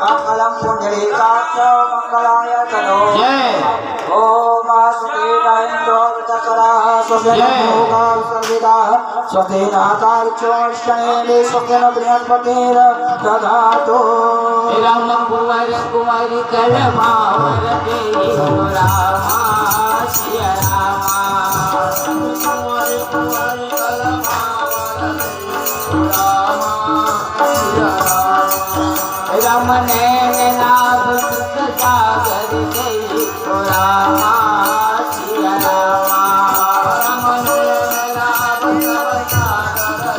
मंगलम पुंडरीकाक्ष मंगलाय तनो ओम सुखेनाइन्द्रो विचकराः सुखेनभोगा संविदाः सुखेनाकार्योष्टनेमि सुखेन बृहस्पतिर्दधातु राम कुमारी कलमावरते रामा सिया रामा कुमारी कलमावरते रामा सिया राम नाभ सागर गई रामा सिया रामा राम नाभ सागर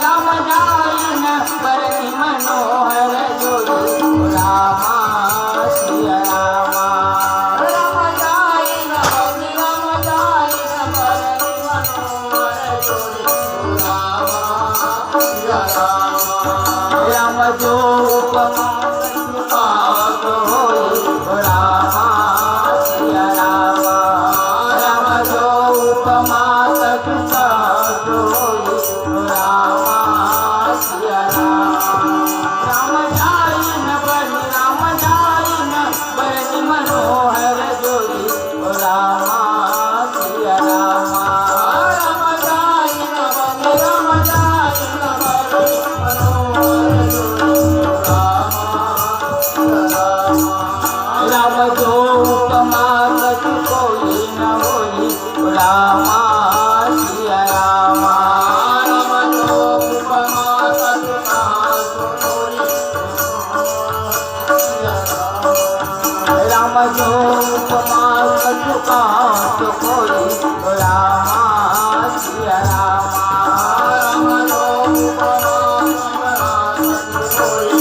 राम जायन बरनि मनोहर जोड़ी रामा सिया रामा राम जायन बरनि मनोहर जोड़ी रामा सिया रामा राम जो उपमा पाप होई रामा सिया रामा राम जो उपमा तत्सा जोई रामा सिया राम जायन बरनि मनोहर जोड़ी रामा सिया रामा राम जायन बरनि मनोहर जोड़ी राम जो उपमा कछु कोई न होई रामा सिया रामा राम जो उपमा कछु कोई राम जो उपमा कछु कोई रामा सिया रामा राम जो उपमा कोई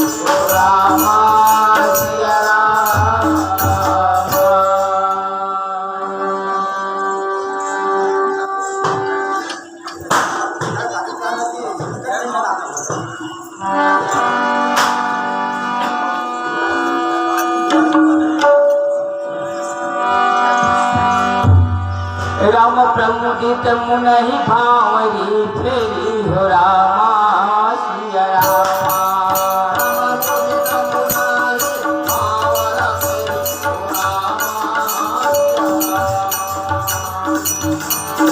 रामा सिया राम प्रमुदित मुनहि भावरी फेरी हो रामा सिया रामा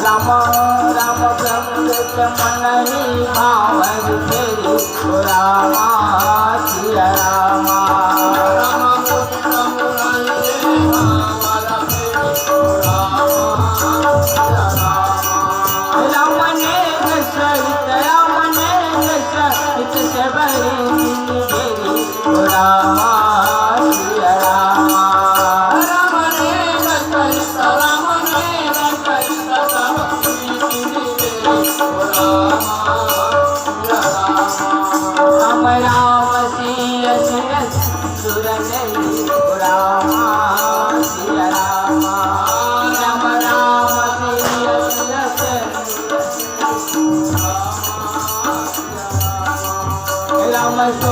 राम राम प्रमुदित मुनहि भावरी फेरी हो रामा सिया रामा राम सहित सबरी रामा सिया रामा राम सहित राम राम सिया सुरनई रामा सिया रामा राम राम सिया राम सो